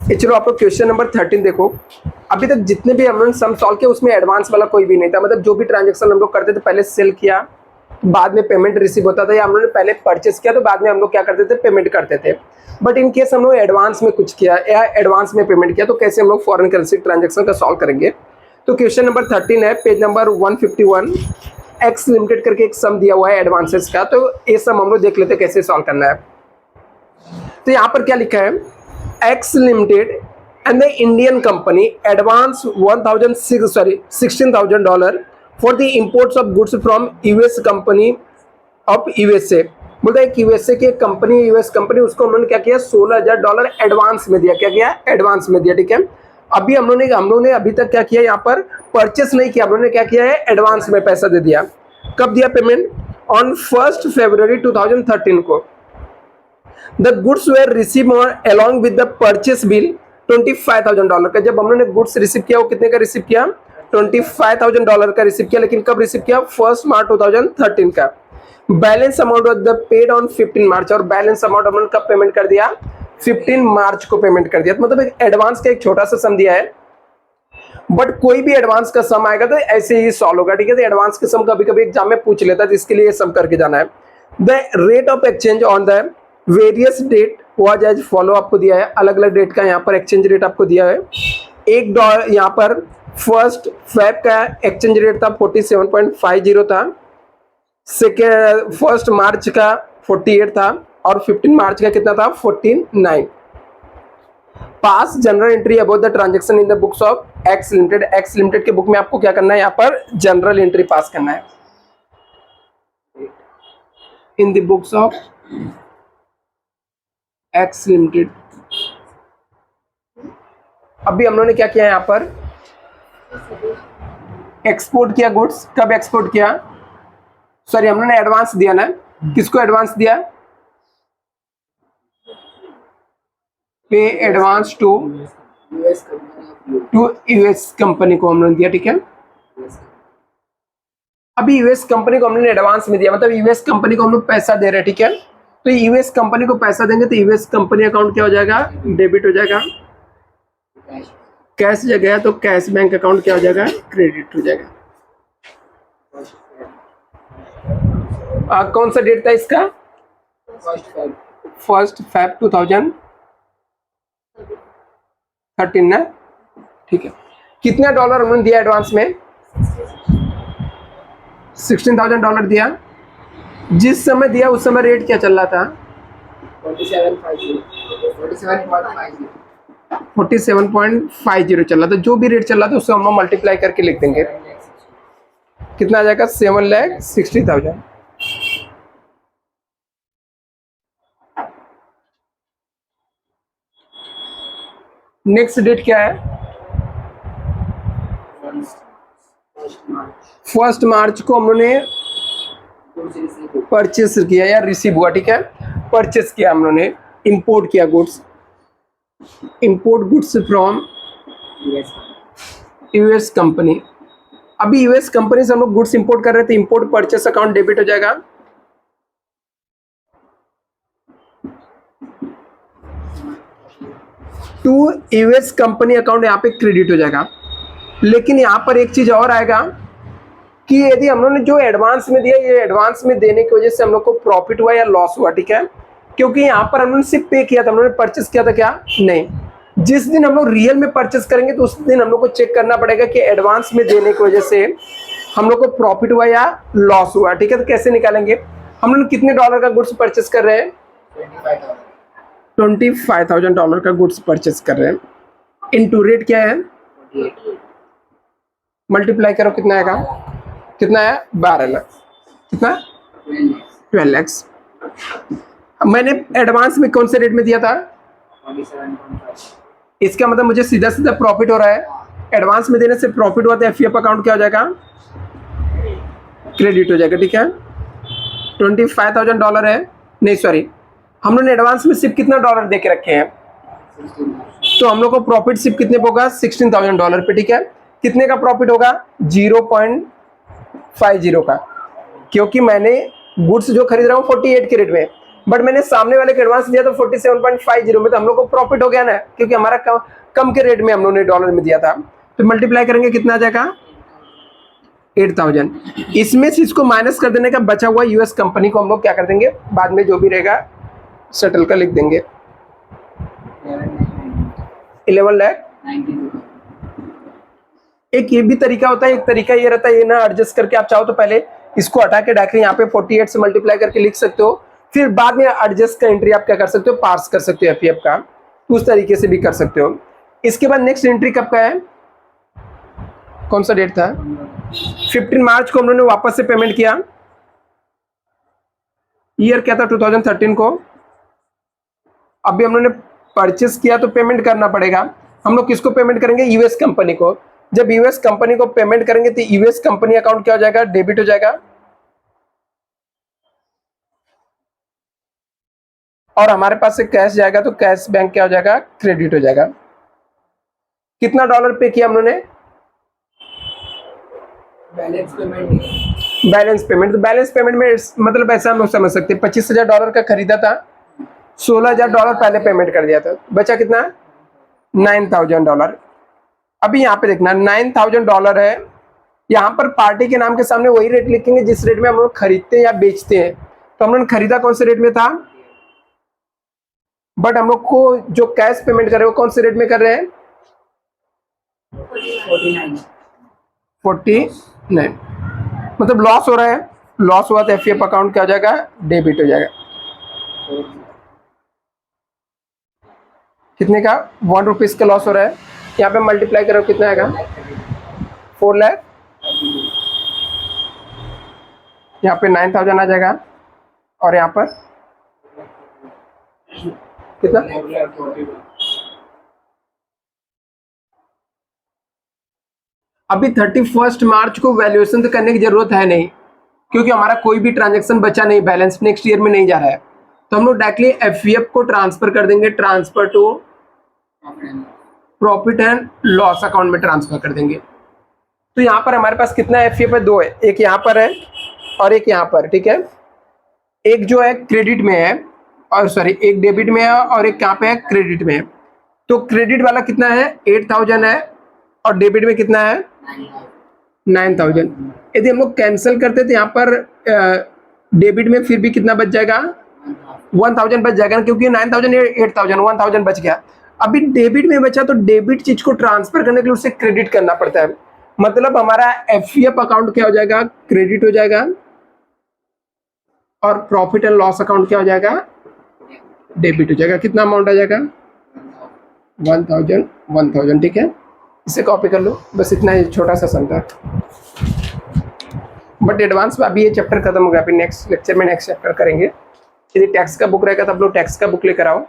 ये चलो आप लोग क्वेश्चन नंबर 13 देखो। अभी तक जितने भी हम लोग सम सॉल्व किया उसमें एडवांस वाला कोई भी नहीं था, मतलब जो भी ट्रांजेक्शन हम लोग करते थे पहले सेल किया बाद में पेमेंट रिसीव होता था, या हम लोगों ने पहले परचेस किया तो बाद में हम लोग क्या करते थे पेमेंट करते थे। बट इन केस हम लोग एडवांस में कुछ किया या एडवांस में पेमेंट किया तो कैसे हम लोग फॉरेन करेंसी ट्रांजेक्शन का सॉल्व करेंगे। तो क्वेश्चन नंबर 13 है, पेज नंबर 151, एक्स लिमिटेड करके एक सम दिया हुआ है एडवांसेस का। तो ये सम हम लोग देख लेते हैं कैसे सॉल्व करना है। तो यहाँ पर क्या लिखा है, x limited and the Indian company advance $16,000 for the imports of goods from US company of USA. बोलता है यूएसए की कंपनी, यूएस कंपनी, उसको उन्होंने क्या किया, $16,000 एडवांस में दिया। क्या किया, एडवांस में दिया। ठीक है, अभी हम लोगों ने अभी तक क्या किया, यहाँ पर परचेस नहीं किया, हम लोगों ने क्या किया है, एडवांस में पैसा दे दिया। कब दिया पेमेंट, ऑन 1 फरवरी 2013 को। The goods were received along with the purchase bill $25,000 का। जब हम लोगों ने गुड्स रिसीव किया वो कितने का रिसीव किया, $25,000 का रिसीव किया, लेकिन कब रिसीव किया, 1 मार्च 2013 का। Balance amount of the paid on 15 मार्च, और बैलेंस अमाउंट हमने कब पेमेंट कर दिया, 15 मार्च को पेमेंट कर दिया। मतलब एक एडवांस का एक छोटा सा सम दिया है, बट कोई भी एडवांस का सम आएगा तो ऐसे ही सॉल्व होगा। ठीक है, तो एडवांस के सम कभी कभी एग्जाम में पूछ लेता है, तो इसके लिए सम करके जाना है। The rate of exchange on the various date was as follow, आपको दिया है अलग अलग डेट का यहाँ पर एक्सचेंज रेट आपको दिया है। $1 यहाँ पर 1 फेब का एक्सचेंज रेट था 47.50 था, 1 मार्च का 48 था, और 15 मार्च का कितना था, 49। Pass journal entry about the transaction in the books of X limited. X limited के बुक में आपको क्या करना है, यहाँ पर जनरल एंट्री पास करना है इन the books of X limited. अभी हम लोगों ने क्या किया, यहाँ पर एक्सपोर्ट किया गुड्स। कब एक्सपोर्ट किया, सॉरी हम लोगों ने एडवांस दिया ना, किसको एडवांस दिया, पे एडवांस टू यूएस कंपनी को हम लोगों ने दिया। ठीक है, अभी यूएस कंपनी को हमने एडवांस में दिया, मतलब यूएस कंपनी को हम लोग पैसा दे रहे हैं। ठीक है, तो यूएस कंपनी को पैसा देंगे तो यूएस कंपनी अकाउंट क्या हो जाएगा, डेबिट हो जाएगा। कैश जगह तो कैश बैंक अकाउंट क्या हो जाएगा, क्रेडिट हो जाएगा। कौन सा डेट था इसका, 1 फेब 2013 ना। ठीक है, कितना डॉलर उन्होंने दिया एडवांस में, $16,000 दिया। जिस समय दिया उस समय रेट क्या चल रहा था, 47.50 चल रहा था। जो भी रेट चल रहा था उससे हम मल्टीप्लाई करके लिख देंगे, कितना आ जाएगा, 7,60,000। नेक्स्ट डेट क्या है, 1 मार्च को हम लोगों ने परचेस किया या रिसीव हुआ। ठीक है, परचेस किया हम लोगों ने, इंपोर्ट किया goods, import goods from US company. अभी यूएस कंपनी से हम लोग गुड्स इंपोर्ट कर रहे थे, इंपोर्ट परचेस अकाउंट डेबिट हो जाएगा। टू यूएस कंपनी अकाउंट यहाँ पे क्रेडिट हो जाएगा। लेकिन यहाँ पर एक चीज और आएगा कि यदि हम लोगों ने जो एडवांस में दिया, ये एडवांस में देने की वजह से हम लोग को प्रॉफिट हुआ या लॉस हुआ। ठीक है, क्योंकि यहाँ पर हम लोगों ने सिर्फ पे किया था, हम लोगों ने परचेस किया था क्या, नहीं। जिस दिन हम लोग रियल में परचेस करेंगे तो उस दिन हम लोग को चेक करना पड़ेगा कि एडवांस में देने की वजह से हम लोग को प्रॉफिट हुआ या लॉस हुआ। ठीक है, तो कैसे निकालेंगे, हम लोग कितने डॉलर का गुड्स परचेस कर रहे हैं, $25,000 का गुड्स परचेस कर रहे हैं। इनटू रेट क्या है, मल्टीप्लाई करो कितना आएगा, कितना है, 12 लाख, कितना 12 लाख। मैंने एडवांस में कौन से रेट में दिया था, 47.5। इसका मतलब मुझे सीधा सीधा प्रॉफिट हो रहा है। एडवांस में देने से प्रॉफिट हुआ तो एफईएफ अकाउंट क्या हो जाएगा, क्रेडिट हो जाएगा। ठीक है, $25,000 है, नहीं सॉरी, हम लोगों ने एडवांस में सिर्फ कितना डॉलर दे के रखे हैं, तो हम लोग को प्रॉफिट सिर्फ कितने पे होगा, $16,000 पे। ठीक है, कितने का प्रॉफिट होगा, 0.50 का, क्योंकि मैंने गुड्स जो खरीद रहा हूँ 48 के रेट में, बट मैंने सामने वाले को एडवांस दिया तो 47.50 में, तो हम लोग को प्रॉफिट हो गया ना, क्योंकि हमारा कम के रेट में हम लोगों ने डॉलर में दिया था। तो मल्टीप्लाई करेंगे कितना आ जाएगा 8000। इसमें से इसको माइनस कर देने का बचा हुआ यूएस कंपनी को हम लोग क्या कर देंगे, बाद में जो भी रहेगा सेटल का लिख देंगे 11 लाख। एक ये भी तरीका होता है, एक तरीका ये रहता है, ये ना एडजस्ट करके आप चाहो तो पहले इसको हटा के डायरेक्टली यहाँ पे 48 से मल्टीप्लाई करके लिख सकते हो, फिर बाद में एडजस्ट का एंट्री आप क्या कर सकते हो, पार्स कर सकते हो एफईएफ का, उस तरीके से भी कर सकते हो। इसके बाद नेक्स्ट एंट्री कब का है, कौन सा डेट था, 15 मार्च को हम लोगों ने वापस से पेमेंट किया। ईयर क्या था 2013 को। अभी हम लोगों ने परचेस किया तो पेमेंट करना पड़ेगा। हम लोग किसको पेमेंट करेंगे, यूएस कंपनी को। जब यूएस कंपनी को पेमेंट करेंगे तो यूएस कंपनी अकाउंट क्या हो जाएगा, डेबिट हो जाएगा, और हमारे पास से कैश जाएगा तो कैश बैंक क्या हो जाएगा, क्रेडिट हो जाएगा। कितना डॉलर पे किया हम लोगों ने, बैलेंस पेमेंट। तो बैलेंस पेमेंट में मतलब ऐसा हम लोग समझ सकते हैं, $25,000 का खरीदा था, $16,000 पहले पेमेंट कर दिया था, बचा कितना, $9,000। अभी यहाँ पे देखना $9,000 है, यहाँ पर पार्टी के नाम के सामने वही रेट लिखेंगे जिस रेट में हम लोग खरीदते हैं या बेचते हैं। तो हम लोग खरीदा कौन से रेट में था, बट हम लोग को जो कैश पेमेंट कर रहे हो कौन से रेट में कर रहे हैं, 49। मतलब लॉस हो रहा है, लॉस हुआ तो एफईएफ अकाउंट क्या हो जाएगा, डेबिट हो जाएगा। कितने का, ₹1 का लॉस हो रहा है। यहाँ पे मल्टीप्लाई करो कितना आएगा, 4 लाख। यहाँ पे 9,000 आ जाएगा, और यहाँ पर कितना, अभी 31 मार्च को वैल्यूएशन तो करने की जरूरत है नहीं, क्योंकि हमारा कोई भी ट्रांजैक्शन बचा नहीं, बैलेंस नेक्स्ट ईयर में नहीं जा रहा है। तो हम लोग डायरेक्टली एफईएफ को ट्रांसफर कर देंगे, transfer to profit and loss account में ट्रांसफर कर देंगे। तो यहाँ पर हमारे पास कितना एफईएफ है, 2 है, एक यहाँ पर है और एक यहाँ पर, ठीक है। एक जो है क्रेडिट में है, और सॉरी एक डेबिट में है और एक यहाँ पे है क्रेडिट में है। तो क्रेडिट वाला कितना है, 8,000 है, और डेबिट में कितना है, 9,000। यदि हम लोग कैंसिल करते तो यहाँ पर डेबिट में फिर भी कितना बच जाएगा, 1,000 बच जाएगा, क्योंकि 9,000 8,000 1,000 बच गया। अभी डेबिट में बचा तो डेबिट चीज को ट्रांसफर करने के लिए उसे क्रेडिट करना पड़ता है। मतलब हमारा एफईएफ अकाउंट क्या हो जाएगा, क्रेडिट हो जाएगा, और प्रॉफिट एंड लॉस अकाउंट क्या हो जाएगा, डेबिट हो जाएगा। कितना अमाउंट आ जाएगा, 1,000, ठीक है। इसे कॉपी कर लो, बस इतना ही छोटा सा सम था, बट एडवांस में अभी ये चैप्टर खत्म हो गया। अभी नेक्स्ट लेक्चर में नेक्स्ट चैप्टर करेंगे। यदि टैक्स का बुक रहेगा तो आप लोग टैक्स का बुक लेकर आओ।